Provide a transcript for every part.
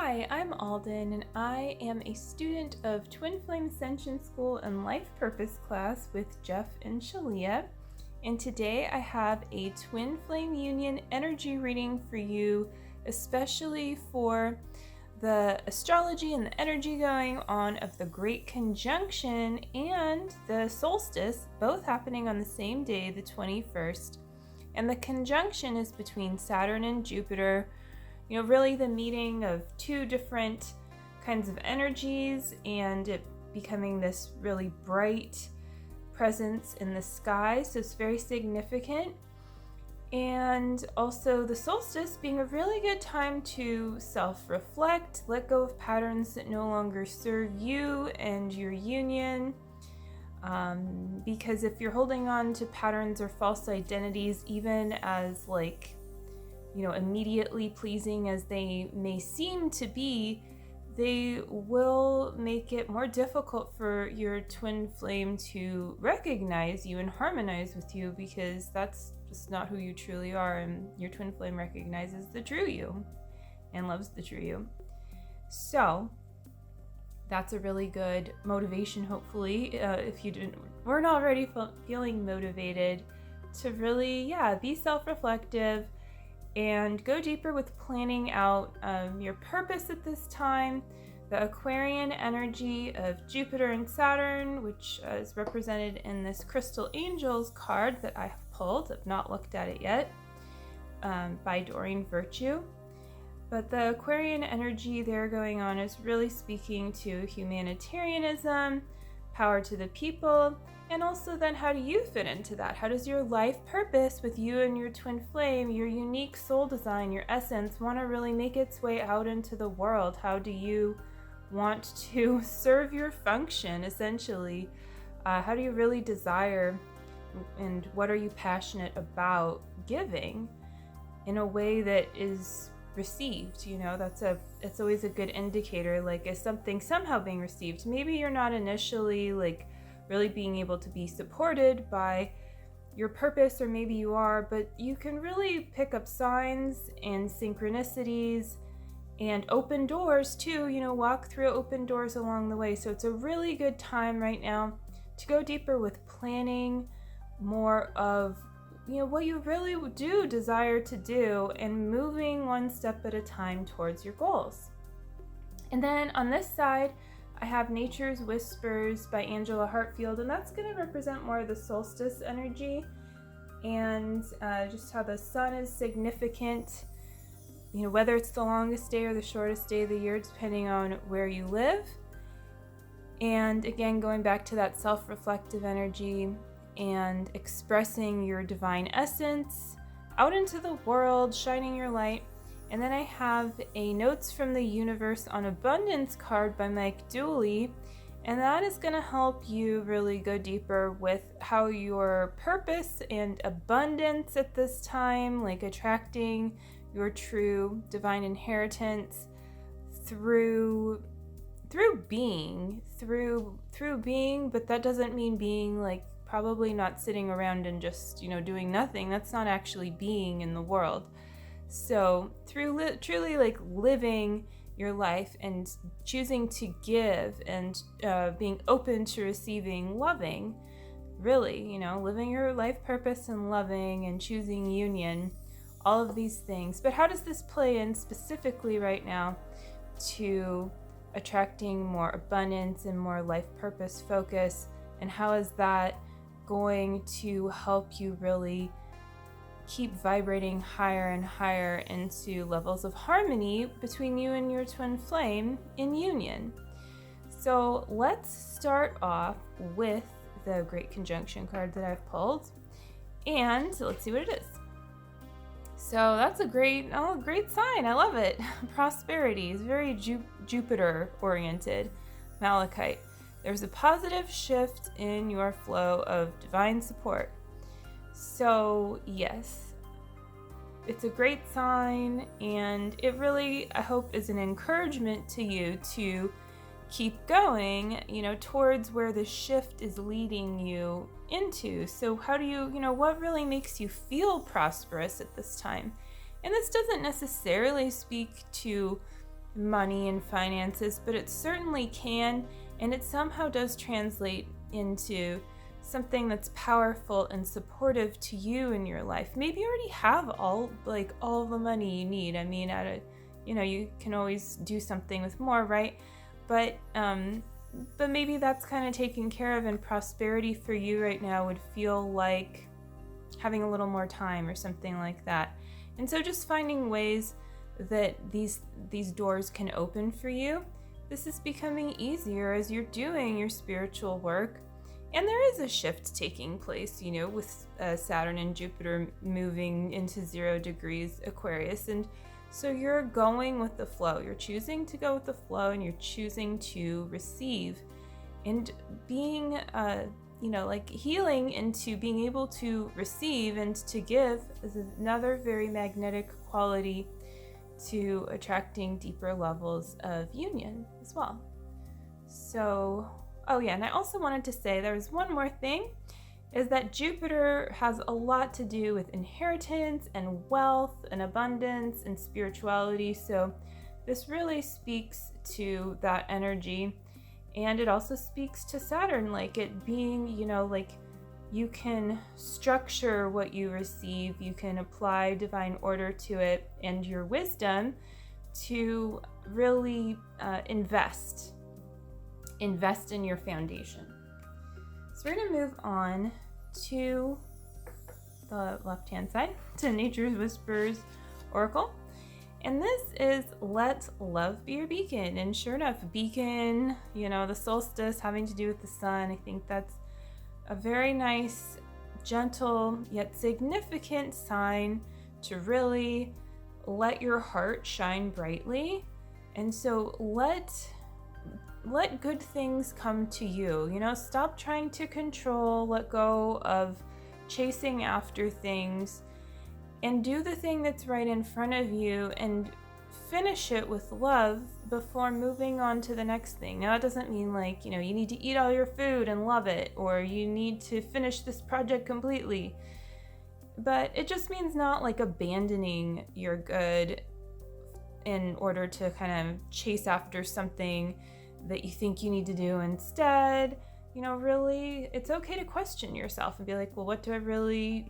Hi, I'm Alden, and I am a student of Twin Flame Ascension School and Life Purpose class with Jeff and Shalia. And today I have a Twin Flame Union energy reading for you, especially for the astrology and the energy going on of the Great Conjunction and the solstice, both happening on the same day, the 21st. And the conjunction is between Saturn and Jupiter, really the meeting of two different kinds of energies and it becoming this really bright presence in the sky. So it's very significant. And also the solstice being a really good time to self-reflect, let go of patterns that no longer serve you and your union. Because if you're holding on to patterns or false identities, even as immediately pleasing as they may seem to be, they will make it more difficult for your twin flame to recognize you and harmonize with you, because that's just not who you truly are, and your twin flame recognizes the true you and loves the true you. So that's a really good motivation, hopefully, if you weren't already feeling motivated to really be self-reflective and go deeper with planning out your purpose at this time. The Aquarian energy of Jupiter and Saturn, which is represented in this Crystal Angels card that I have pulled. I've not looked at it yet, by Doreen Virtue. But the Aquarian energy there going on is really speaking to humanitarianism, power to the people, and also then how do you fit into that? How does your life purpose with you and your twin flame, your unique soul design, your essence, want to really make its way out into the world? How do you want to serve your function, essentially? How do you really desire, and what are you passionate about giving in a way that is received? It's always a good indicator, is something somehow being received? Maybe you're not initially really being able to be supported by your purpose, or maybe you are, but you can really pick up signs and synchronicities and open doors too, walk through open doors along the way. So it's a really good time right now to go deeper with planning more of what you really do desire to do and moving one step at a time towards your goals. And then on this side, I have Nature's Whispers by Angela Hartfield, and that's going to represent more of the solstice energy and just how the sun is significant, whether it's the longest day or the shortest day of the year, depending on where you live. And again, going back to that self-reflective energy and expressing your divine essence out into the world, shining your light. And then I have a Notes from the Universe on Abundance card by Mike Dooley, and that is going to help you really go deeper with how your purpose and abundance at this time, attracting your true divine inheritance through being, but that doesn't mean being probably not sitting around and just doing nothing. That's not actually being in the world. So through truly living your life and choosing to give and being open to receiving, loving, really, living your life purpose and loving and choosing union, all of these things. But how does this play in specifically right now to attracting more abundance and more life purpose focus? And how is that going to help you really keep vibrating higher and higher into levels of harmony between you and your twin flame in union? So let's start off with the Great Conjunction card that I've pulled, and let's see what it is. So that's a great sign. I love it. Prosperity is very Jupiter oriented. Malachite. There's a positive shift in your flow of divine support. So yes, it's a great sign, and it really, I hope, is an encouragement to you to keep going, towards where the shift is leading you into. So how do you, what really makes you feel prosperous at this time? And this doesn't necessarily speak to money and finances, but it certainly can, and it somehow does translate into something that's powerful and supportive to you in your life. Maybe you already have all the money you need. I mean, you can always do something with more, right? But maybe that's kind of taken care of, and prosperity for you right now would feel like having a little more time or something like that. And so just finding ways that these doors can open for you. This is becoming easier as you're doing your spiritual work. And there is a shift taking place, with Saturn and Jupiter moving into 0 degrees Aquarius. And so you're going with the flow. You're choosing to go with the flow, and you're choosing to receive. And being, healing into being able to receive and to give is another very magnetic quality to attracting deeper levels of union as well. So, and I also wanted to say there's one more thing, is that Jupiter has a lot to do with inheritance and wealth and abundance and spirituality. So this really speaks to that energy. And it also speaks to Saturn, like it being, you can structure what you receive, you can apply divine order to it and your wisdom to really invest in your foundation. So we're going to move on to the left-hand side, to Nature's Whispers Oracle. And this is Let Love Be Your Beacon. And sure enough, beacon, the solstice having to do with the sun. I think that's a very nice, gentle, yet significant sign to really let your heart shine brightly. And so let good things come to you. Stop trying to control, let go of chasing after things, and do the thing that's right in front of you and finish it with love before moving on to the next thing. Now, that doesn't mean you need to eat all your food and love it, or you need to finish this project completely. But it just means not abandoning your good in order to kind of chase after something that you think you need to do instead. Really, it's okay to question yourself and be like, well, what do I really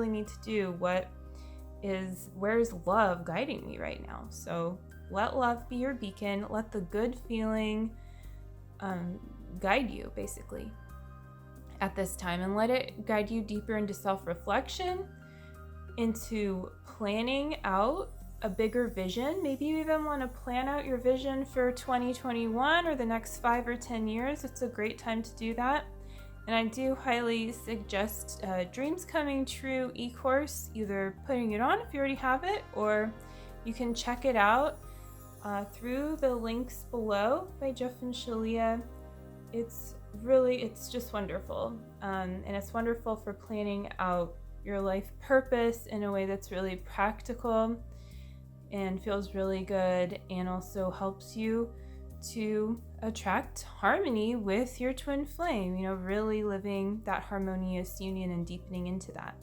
need to do? Where's love guiding me right now? So let love be your beacon. Let the good feeling guide you, basically, at this time, and let it guide you deeper into self-reflection, into planning out a bigger vision. Maybe you even want to plan out your vision for 2021 or the next 5 or 10 years. It's a great time to do that. And I do highly suggest Dreams Coming True e-course, either putting it on if you already have it, or you can check it out through the links below by Jeff and Shalia. It's just wonderful. And it's wonderful for planning out your life purpose in a way that's really practical and feels really good, and also helps you to attract harmony with your twin flame, really living that harmonious union and deepening into that.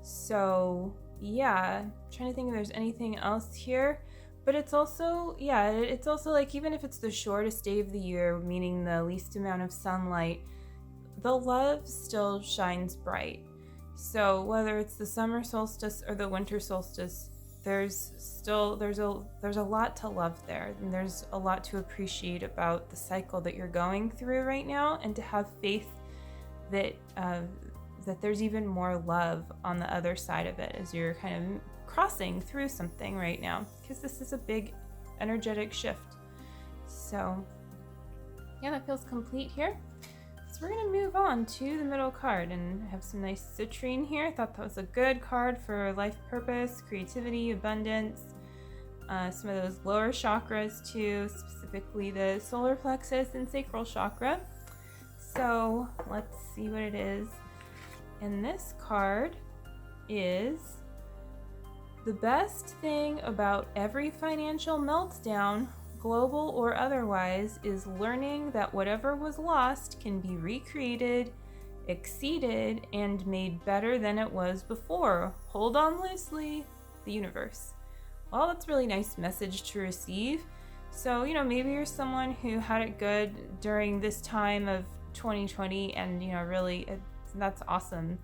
So I'm trying to think if there's anything else here, but it's also even if it's the shortest day of the year, meaning the least amount of sunlight, the love still shines bright. So whether it's the summer solstice or the winter solstice, there's a lot to love there, and there's a lot to appreciate about the cycle that you're going through right now, and to have faith that there's even more love on the other side of it as you're kind of crossing through something right now, because this is a big energetic shift. So that feels complete here. So we're going to move on to the middle card, and I have some nice citrine here. I thought that was a good card for life purpose, creativity, abundance, some of those lower chakras too, specifically the solar plexus and sacral chakra. So let's see what it is. And this card is: the best thing about every financial meltdown, global or otherwise, is learning that whatever was lost can be recreated, exceeded, and made better than it was before. Hold on loosely, the universe. Well, that's a really nice message to receive. So, maybe you're someone who had it good during this time of 2020, and, really, that's awesome.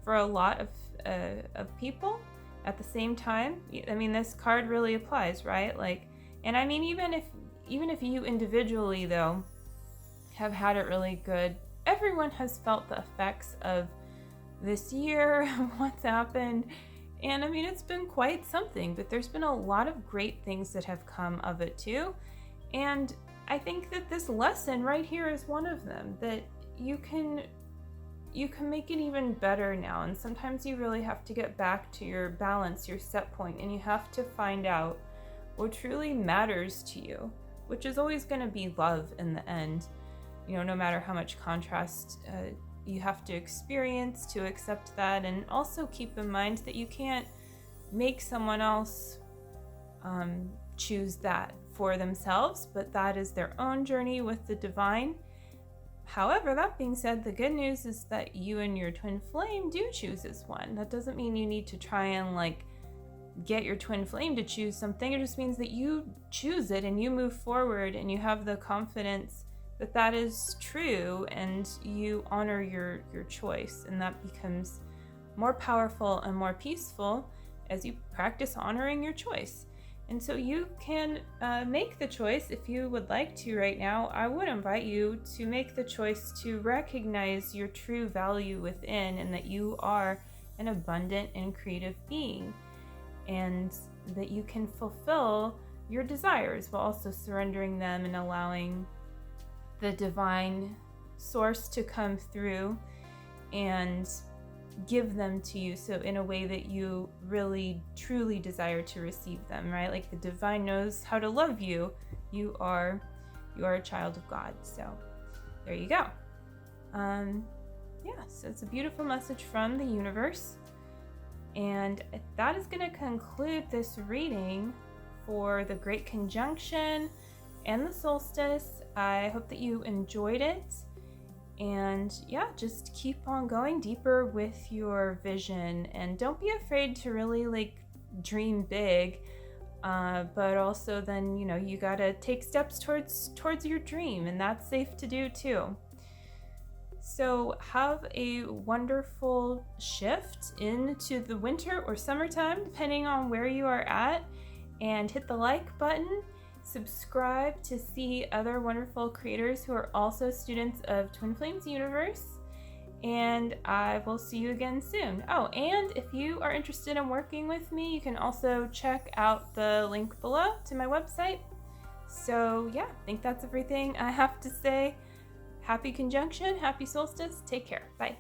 For a lot of people at the same time, I mean, this card really applies, right? Like, and I mean, even if you individually, though, have had it really good, everyone has felt the effects of this year, what's happened. And I mean, it's been quite something, but there's been a lot of great things that have come of it too. And I think that this lesson right here is one of them, that you can make it even better now. And sometimes you really have to get back to your balance, your set point, and you have to find out what truly matters to you, which is always going to be love in the end. No matter how much contrast you have to experience to accept that. And also keep in mind that you can't make someone else choose that for themselves, but that is their own journey with the divine. However, that being said, the good news is that you and your twin flame do choose this one. That doesn't mean you need to try and get your twin flame to choose something. It just means that you choose it and you move forward and you have the confidence that that is true, and you honor your choice, and that becomes more powerful and more peaceful as you practice honoring your choice. And so you can make the choice if you would like to right now. I would invite you to make the choice to recognize your true value within, and that you are an abundant and creative being, and that you can fulfill your desires while also surrendering them and allowing the divine source to come through and give them to you, so in a way that you really truly desire to receive them, right? Like the divine knows how to love you. You are a child of God. So there you go. So it's a beautiful message from the universe, and that is going to conclude this reading for the Great Conjunction and the solstice. I hope that you enjoyed it, and just keep on going deeper with your vision, and don't be afraid to really dream big, but also then you gotta take steps towards your dream, and that's safe to do too. So have a wonderful shift into the winter or summertime, depending on where you are at, and hit the like button. Subscribe to see other wonderful creators who are also students of Twin Flames Universe, and I will see you again soon. Oh, and if you are interested in working with me, you can also check out the link below to my website. So I think that's everything I have to say. Happy conjunction, happy solstice, take care, bye.